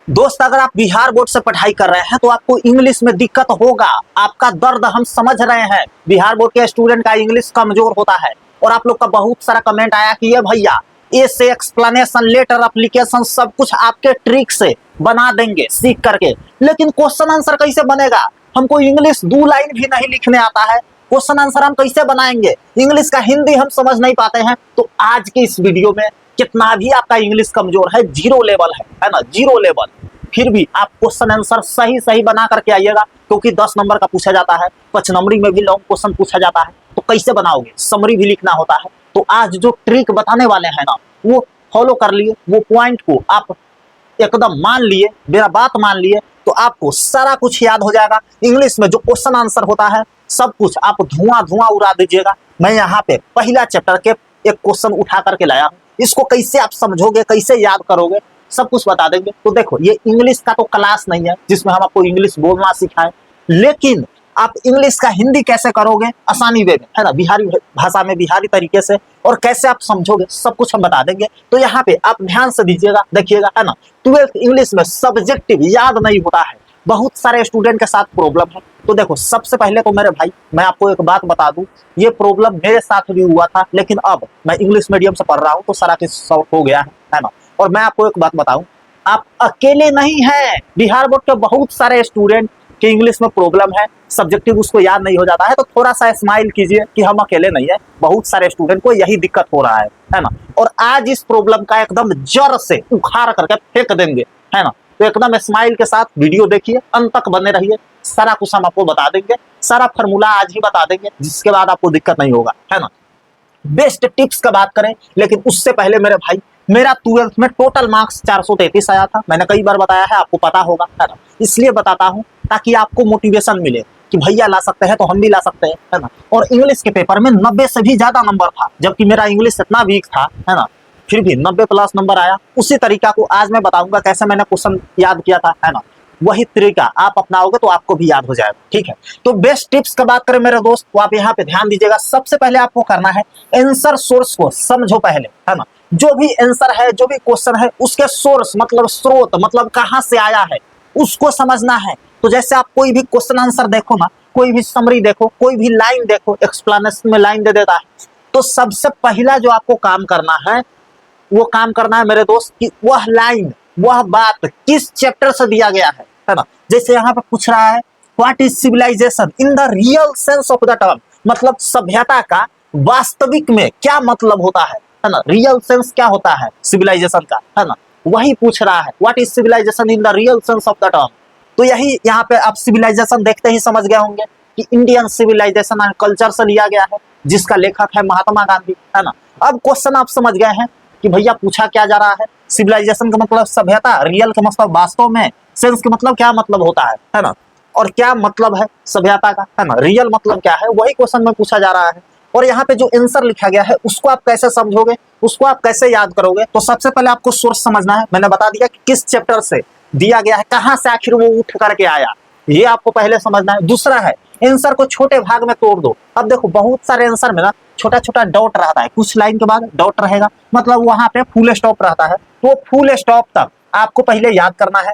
दोस्त, अगर आप बिहार बोर्ड से पढ़ाई कर रहे हैं तो आपको इंग्लिश में दिक्कत होगा। आपका दर्द हम समझ रहे हैं। बिहार बोर्ड के स्टूडेंट का इंग्लिश कमजोर होता है और आप लोग का बहुत सारा कमेंट आया कि ये भैया ऐसे एक्सप्लेनेशन लेटर एप्लीकेशन सब कुछ आपके ट्रिक से बना देंगे सीख करके, लेकिन क्वेश्चन आंसर कैसे बनेगा? हमको इंग्लिश 2 लाइन भी नहीं लिखने आता है, क्वेश्चन आंसर हम कैसे बनाएंगे? इंग्लिश का हिंदी हम समझ नहीं पाते हैं। तो आज के इस वीडियो में कितना भी आपका इंग्लिश कमजोर है, जीरो लेवल है ना, जीरो लेवल, फिर भी आप क्वेश्चन आंसर सही सही बना करके आइएगा, क्योंकि 10 नंबर का पूछा जाता है, 5 नंबरी में भी लॉन्ग क्वेश्चन पूछा जाता है। तो कैसे बनाओगे? समरी भी लिखना होता है। तो आज जो ट्रिक बताने वाले हैं ना, वो फॉलो कर लिए, वो पॉइंट को आप एकदम मान लिए, मेरा बात मान लिए, तो आपको सारा कुछ याद हो जाएगा। इंग्लिश में जो क्वेश्चन आंसर होता है सब कुछ आप धुआं धुआं उड़ा दीजिएगा। मैं यहाँ पे पहला चैप्टर के एक क्वेश्चन उठा करके लाया हूँ, इसको कैसे आप समझोगे, कैसे याद करोगे, सब कुछ बता देंगे। तो देखो, ये इंग्लिश का तो क्लास नहीं है जिसमें हम आपको इंग्लिश बोलना सिखाएं, लेकिन आप इंग्लिश का हिंदी कैसे करोगे आसानी वे में, है ना, बिहारी भाषा में, बिहारी तरीके से, और कैसे आप समझोगे, सब कुछ हम बता देंगे। तो यहाँ पे आप ध्यान से दीजिएगा, देखिएगा, है ना। 12th इंग्लिश में सब्जेक्टिव याद नहीं होता है, बहुत सारे स्टूडेंट के साथ प्रॉब्लम है। तो देखो, सबसे पहले तो मेरे भाई मैं आपको एक बात बता दूं, ये प्रॉब्लम मेरे साथ भी हुआ था, लेकिन अब मैं इंग्लिश मीडियम से पढ़ रहा हूँ तो सारा कुछ सॉल्व हो गया है ना। और मैं आपको एक बात बताऊं, आप अकेले नहीं हैं। बिहार बोर्ड के बहुत सारे स्टूडेंट के इंग्लिश में प्रॉब्लम है, सब्जेक्टिव उसको याद नहीं हो जाता है। तो थोड़ा सा स्माइल कीजिए कि हम अकेले नहीं है, बहुत सारे स्टूडेंट को यही दिक्कत हो रहा है ना। और आज इस प्रॉब्लम का एकदम जड़ से उखाड़ करके फेंक देंगे, है ना। तो एकदम स्माइल के साथ वीडियो देखिए, अंत तक बने रहिए, सारा कुछ हम आपको बता देंगे, सारा फॉर्मूला आज ही बता देंगे, जिसके बाद आपको दिक्कत नहीं होगा, है ना। बेस्ट टिप्स का बात करें, लेकिन उससे पहले मेरे भाई, मेरा 12th में टोटल मार्क्स 433 आया था। मैंने कई बार बताया है, आपको पता होगा, है ना। इसलिए बताता हूं ताकि आपको मोटिवेशन मिले कि भैया ला सकते हैं तो हम भी ला सकते हैं, है ना। और इंग्लिश के पेपर में 90 से भी ज्यादा नंबर था, जबकि मेरा इंग्लिश इतना वीक था, है ना, फिर भी 90 प्लस नंबर आया। उसी तरीका को आज मैं बताऊंगा कैसे मैंने क्वेश्चन याद किया था, है ना। वही तरीका आप अपनाओगे तो आपको भी याद हो जाएगा, ठीक है। तो बेस्ट टिप्स का बात करें मेरे दोस्त, तो आप यहाँ पे ध्यान दीजिएगा। सबसे पहले आपको करना है, आंसर सोर्स को समझो पहले, है ना। जो भी आंसर है, जो भी क्वेश्चन है, उसके सोर्स मतलब स्रोत, मतलब कहां से आया है, उसको समझना है। तो जैसे आप कोई भी क्वेश्चन आंसर देखो ना, कोई भी समरी देखो, कोई भी लाइन देखो, एक्सप्लेनेशन में लाइन दे देता है, तो सबसे पहला जो आपको काम करना है, वो काम करना है मेरे दोस्त कि वह लाइन, वह बात किस चैप्टर से दिया गया है ना। जैसे यहाँ पे पूछ रहा है, what is civilization in the real sense of the term, मतलब सभ्यता का वास्तविक में क्या मतलब होता है ना। रियल सेंस क्या होता है सिविलाइजेशन का, है ना, वही पूछ रहा है, what is civilization in the real sense of the term. तो यही यहाँ पे आप सिविलाइजेशन देखते ही समझ गए होंगे कि इंडियन सिविलाइजेशन एंड कल्चर से लिया गया है, जिसका लेखक है महात्मा गांधी, है ना। अब क्वेश्चन आप समझ गए हैं कि भैया पूछा क्या जा रहा है। सिविलाइजेशन का मतलब सभ्यता, रियल का मतलब वास्तव में, सेंस का मतलब क्या मतलब होता है ना, और क्या मतलब है सभ्यता का, है ना, रियल मतलब क्या है, वही क्वेश्चन में पूछा जा रहा है। और यहाँ पे जो आंसर लिखा गया है उसको आप कैसे समझोगे, उसको आप कैसे याद करोगे? तो सबसे पहले आपको सोर्स समझना है। मैंने बता दिया कि किस चैप्टर से दिया गया है, कहां से आखिर वो उठ करके आया, ये आपको पहले समझना है। दूसरा है, आंसर को छोटे भाग में तोड़ दो। अब देखो, बहुत सारे आंसर में ना छोटा छोटा डॉट रहता है, कुछ लाइन के बाद डॉट रहेगा, मतलब वहां पे फुल स्टॉप रहता है। तो फुल स्टॉप तक आपको पहले याद करना है।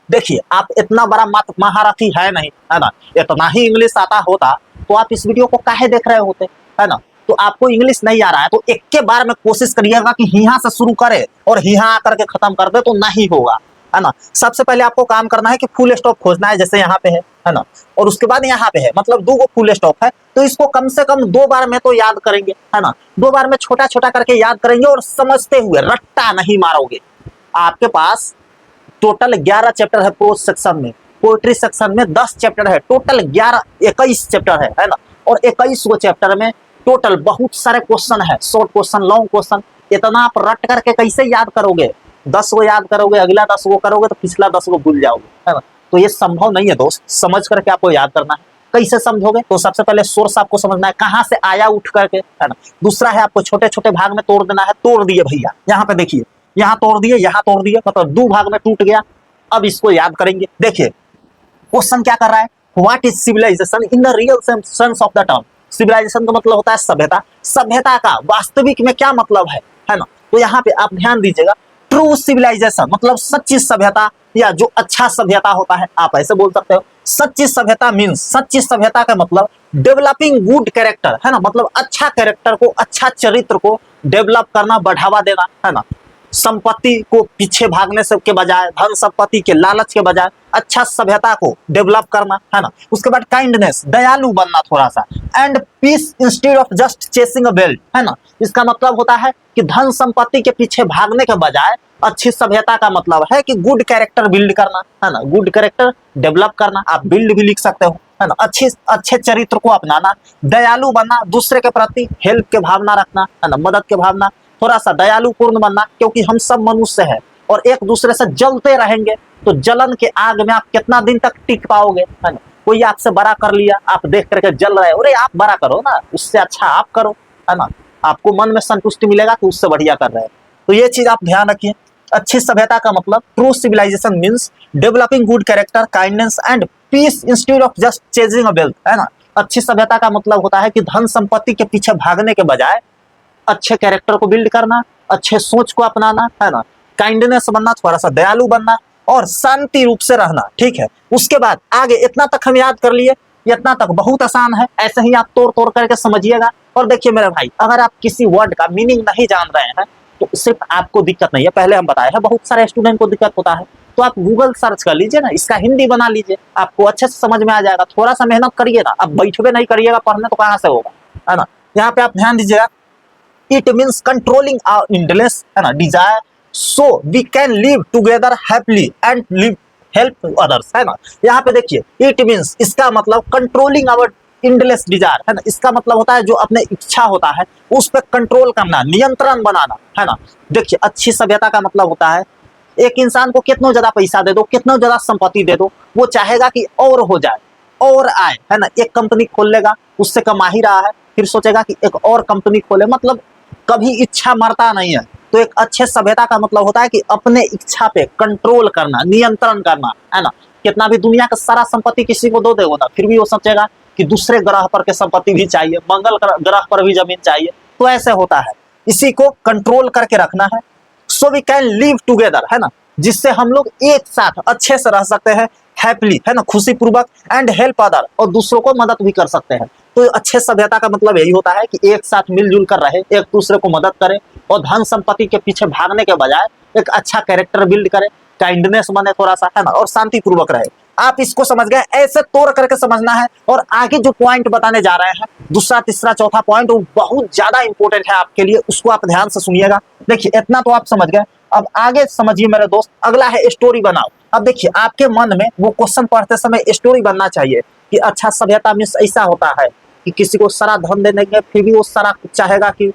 देखिए, आप इतना बड़ा महारथी है नहीं, है ना, इतना ही इंग्लिश आता होता तो आप इस वीडियो को काहे देख रहे होते, है ना। तो आपको इंग्लिश नहीं आ रहा है तो एक के बार में कोशिश करिएगा कि यहाँ से शुरू करे और यहाँ आकर के खत्म कर दे, तो नहीं होगा, है ना। सबसे पहले आपको काम करना है कि फुल स्टॉप खोजना है, जैसे यहाँ पे है ना, और उसके बाद यहाँ पे है, मतलब 2 फुल स्टॉप है, तो इसको कम से कम 2 बार में तो याद करेंगे, है ना। 2 बार में छोटा छोटा करके याद करेंगे और समझते हुए, रट्टा नहीं मारोगे। आपके पास टोटल 11 चैप्टर है प्रोज सेक्शन में, पोएट्री सेक्शन में 10 चैप्टर है, टोटल 21 चैप्टर है ना। और 21 चैप्टर में टोटल बहुत सारे क्वेश्चन है, शॉर्ट क्वेश्चन, लॉन्ग क्वेश्चन। इतना आप रट करके कैसे याद करोगे? 10 याद करोगे, अगला 10 करोगे तो पिछला 10 भूल जाओगे, है ना। तो ये संभव नहीं है दोस्त, समझ करके आपको याद करना है। कैसे समझोगे? तो सबसे पहले सोर्स आपको समझना है, कहां से आया उठ करके, है ना। दूसरा है, आपको छोटे छोटे भाग में तोड़ देना है। तोड़ दिए भैया, यहाँ पे देखिए, यहाँ तोड़ दिए, यहाँ तोड़ दिए, मतलब 2 भाग में टूट गया। अब इसको याद करेंगे। देखिए क्वेश्चन क्या कर रहा है, what is civilization in the real sense of the term. Civilization का मतलब होता है सभ्यता, सभ्यता का वास्तविक में क्या मतलब है ना। तो यहाँ पे आप ध्यान दीजिएगा, ट्रू सिविलाइजेशन मतलब सच्ची सभ्यता, या जो अच्छा सभ्यता होता है, आप ऐसे बोल सकते हो। सच्ची सभ्यता मीन्स, सच्ची सभ्यता का मतलब डेवलपिंग गुड कैरेक्टर, है ना, मतलब अच्छा कैरेक्टर को, अच्छा चरित्र को डेवलप करना, बढ़ावा देना, है ना। संपत्ति को पीछे भागने से के बजाय, धन संपत्ति के लालच के बजाय अच्छा सभ्यता को डेवलप करना, है ना। उसके बाद काइंडनेस, दयालु बनना थोड़ा सा, and peace instead of just chasing a wealth, है ना। इसका मतलब होता है कि धन संपत्ति के पीछे भागने के बजाय अच्छी सभ्यता का मतलब है कि गुड कैरेक्टर बिल्ड करना, है ना, गुड कैरेक्टर डेवलप करना। आप बिल्ड भी लिख सकते हो, है ना। अच्छे चरित्र को अपनाना, दयालु बनना, दूसरे के प्रति हेल्प के भावना रखना, है ना, मदद के भावना, थोड़ा सा दयालु पूर्ण बनना, क्योंकि हम सब मनुष्य हैं और एक दूसरे से जलते रहेंगे तो जलन के आग में आप कितना दिन तक टिक पाओगे, है ना। कोई आपसे बड़ा कर लिया, आप देख करके जल रहे हो, अरे आप बड़ा करो ना, उससे अच्छा आप करो, है ना। आपको मन में संतुष्टि मिलेगा कि उससे बढ़िया कर रहे हैं। तो ये चीज आप ध्यान रखिए। अच्छी सभ्यता का मतलब true civilization means developing good character, kindness and peace instead of just chasing a wealth, है ना। अच्छी सभ्यता का मतलब होता है कि धन संपत्ति के पीछे भागने के बजाय अच्छे कैरेक्टर को बिल्ड करना, अच्छे सोच को अपनाना, है ना, काइंडनेस बनना, थोड़ा सा दयालु बनना और शांति रूप से रहना, ठीक है। उसके बाद आगे इतना तक हम याद कर लिए, इतना तक बहुत आसान है, ऐसे ही आप तोड़ तोड़ करके समझिएगा। और देखिए मेरे भाई, अगर आप किसी वर्ड का मीनिंग नहीं जान रहे हैं तो सिर्फ आपको दिक्कत नहीं है, पहले हम बताए हैं बहुत सारे स्टूडेंट को दिक्कत होता है, तो आप गूगल सर्च कर लीजिए ना, इसका हिंदी बना लीजिए, आपको अच्छे से समझ में आ जाएगा। थोड़ा सा मेहनत करिएगा, अब बैठबे नहीं करिएगा पढ़ने तो कहाँ से होगा, है ना। यहाँ पे आप ध्यान दीजिएगा, it means controlling our endless, है ना, desire, so we can live together happily and live help others, है ना। यहाँ पे देखिए इट मीन्स, इसका मतलब कंट्रोलिंग आवर इंडलेस डिजायर, है ना। इसका मतलब होता है जो अपने इच्छा होता है उस पर कंट्रोल करना, नियंत्रण बनाना, है ना। देखिए अच्छी सभ्यता का मतलब होता है एक इंसान को कितना ज्यादा पैसा दे दो, कितना ज्यादा संपत्ति दे दो, वो चाहेगा कि और हो जाए और आए, है ना। एक कंपनी खोल लेगा, उससे कमा ही रहा है, फिर सोचेगा कि एक और कंपनी खोले, मतलब कभी इच्छा मरता नहीं है। तो एक अच्छे सभ्यता का मतलब होता है कि अपने इच्छा पे कंट्रोल करना, नियंत्रण करना, है ना। कितना भी दुनिया का सारा संपत्ति किसी को दो देगा ना, फिर भी वो सोचेगा कि दूसरे ग्रह पर के संपत्ति भी चाहिए, मंगल ग्रह पर भी जमीन चाहिए। तो ऐसे होता है, इसी को कंट्रोल करके रखना है। So we can live together, है ना, जिससे हम लोग एक साथ अच्छे से रह सकते हैं, हैप्पीली, है ना, खुशी पूर्वक, एंड हेल्प अदर, और दूसरों को मदद भी कर सकते हैं। तो अच्छे सभ्यता का मतलब यही होता है कि एक साथ मिलजुल कर रहे, एक दूसरे को मदद करे और धन संपत्ति के पीछे भागने के बजाय एक अच्छा कैरेक्टर बिल्ड करे, काइंडनेस बने थोड़ा सा, है ना, और शांति पूर्वक रहे। आप इसको समझ गए, ऐसे तोड़ करके समझना है। और आगे जो पॉइंट बताने जा रहे हैं, दूसरा तीसरा चौथा पॉइंट, वो बहुत ज्यादा इंपॉर्टेंट है आपके लिए, उसको आप ध्यान से सुनिएगा। देखिए इतना तो आप समझ गए, अब आगे समझिए मेरे दोस्त, अगला है स्टोरी बनाओ। अब देखिए आपके मन में वो क्वेश्चन पढ़ते समय स्टोरी बनना चाहिए कि अच्छा सभ्यता मीन्स ऐसा होता है कि किसी को सारा धन दे देंगे, फिर भी वो सारा चाहेगा कि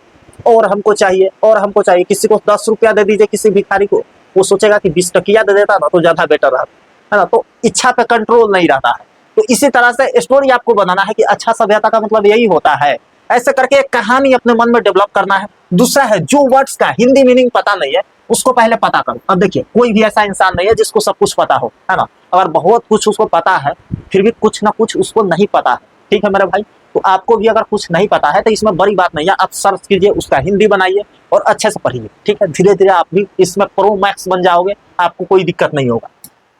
और हमको चाहिए और हमको चाहिए। किसी को 10 रुपया दे दीजिए किसी भिखारी को, वो सोचेगा कि 20 टकिया दे देता ना तो ज्यादा बेटर रहता, है ना। तो इच्छा पे कंट्रोल नहीं रहता है। तो इसी तरह से स्टोरी आपको बनाना है कि अच्छा सभ्यता का मतलब यही होता है। ऐसे करके एक कहानी अपने मन में डेवलप करना है। दूसरा है जो वर्ड्स का हिंदी मीनिंग पता नहीं है उसको पहले पता करो। अब देखिए कोई भी ऐसा इंसान नहीं है जिसको सब कुछ पता हो, है ना। अगर बहुत कुछ उसको पता है फिर भी कुछ ना कुछ उसको नहीं पता है, ठीक है मेरे भाई। तो आपको भी अगर कुछ नहीं पता है तो इसमें बड़ी बात नहीं है, आप सर्च कीजिए, उसका हिंदी बनाइए और अच्छे से पढ़िए, ठीक है। धीरे धीरे आप भी इसमें प्रो मैक्स बन जाओगे, आपको कोई दिक्कत नहीं होगा।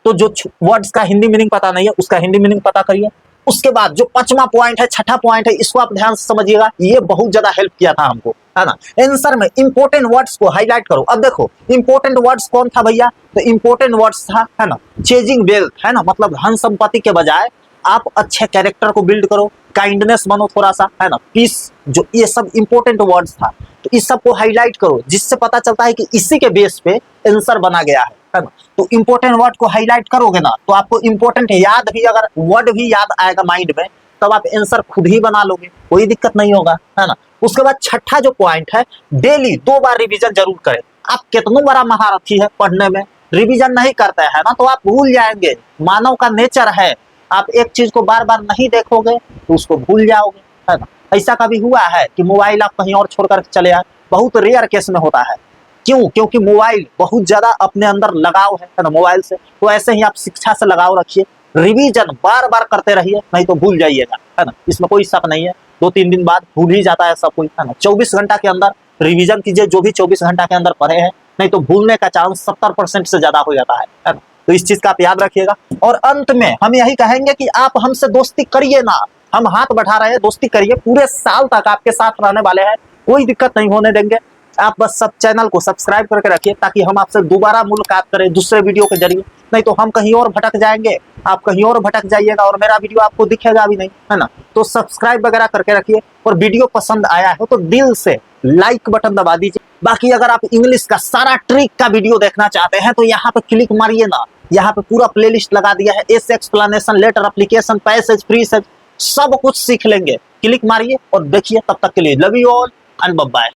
तो जो वर्ड्स का हिंदी मीनिंग पता नहीं है उसका हिंदी मीनिंग पता करिए। उसके बाद जो 5वां पॉइंट है, 6ठा पॉइंट है, इसको आप ध्यान से समझिएगा, ये बहुत ज्यादा हेल्प किया था हमको, है ना। आंसर में इंपॉर्टेंट वर्ड्स को हाईलाइट करो। अब देखो इंपॉर्टेंट वर्ड्स कौन था भैया, तो इंपॉर्टेंट वर्ड्स था, है ना, चेजिंग वेल्थ, है ना, मतलब धन संपत्ति के बजाय आप अच्छे कैरेक्टर को बिल्ड करो, काइंडनेस बनो थोड़ा सा, है ना, पीस, जो ये सब इंपॉर्टेंट वर्ड्स था। तो इस सब को हाईलाइट करो जिससे पता चलता है कि इसी के बेस पे आंसर बना गया है ना। तो इंपॉर्टेंट वर्ड को हाईलाइट करोगे ना तो आपको इंपॉर्टेंट याद भी, अगर वर्ड भी याद आएगा माइंड में, तब आप आंसर खुद ही बना लोगे, कोई दिक्कत नहीं होगा, है ना। उसके बाद 6ठा जो पॉइंट है, डेली 2 बार रिवीजन जरूर करें। आप कितना बड़ा महारथी है पढ़ने में, रिवीजन नहीं करते हैं ना तो आप भूल जाएंगे। मानव का नेचर है, आप एक चीज को बार बार नहीं देखोगे तो उसको भूल जाओगे, है ना। ऐसा कभी हुआ है कि मोबाइल आप कहीं और छोड़ कर चले आए? बहुत रेयर केस में होता है। क्यों? क्योंकि मोबाइल बहुत ज्यादा अपने अंदर लगाव है ना मोबाइल से। तो ऐसे ही आप शिक्षा से लगाव रखिए, रिवीजन बार बार करते रहिए, नहीं तो भूल जाइएगा, है ना। इसमें कोई शक नहीं है, 2-3 दिन बाद भूल ही जाता है सब कुछ, है ना। 24 घंटा के अंदर रिवीजन कीजिए जो भी 24 घंटा के अंदर पढ़े हैं, नहीं तो भूलने का चांस 70% से ज्यादा हो जाता है ना। तो इस चीज का आप याद रखिएगा। और अंत में हम यही कहेंगे कि आप हमसे दोस्ती करिए ना, हम हाथ बढ़ा रहे हैं, दोस्ती करिए, पूरे साल तक आपके साथ रहने वाले हैं, कोई दिक्कत नहीं होने देंगे। आप बस सब चैनल को सब्सक्राइब करके रखिए ताकि हम आपसे दोबारा मुलाकात करें दूसरे वीडियो के जरिए, नहीं तो हम कहीं और भटक जाएंगे, आप कहीं और भटक जाइएगा और मेरा वीडियो आपको दिखेगा भी नहीं, है ना। तो सब्सक्राइब वगैरह करके रखिए, और वीडियो पसंद आया है तो दिल से लाइक बटन दबा दीजिए। बाकी अगर आप इंग्लिश का सारा ट्रिक का वीडियो देखना चाहते हैं तो यहाँ पे क्लिक मारिए ना, यहाँ पे पूरा प्लेलिस्ट लगा दिया है, essay explanation, letter, application, passage, phrases, सब कुछ सीख लेंगे। क्लिक मारिए और देखिए। तब तक के लिए love you all and bye bye.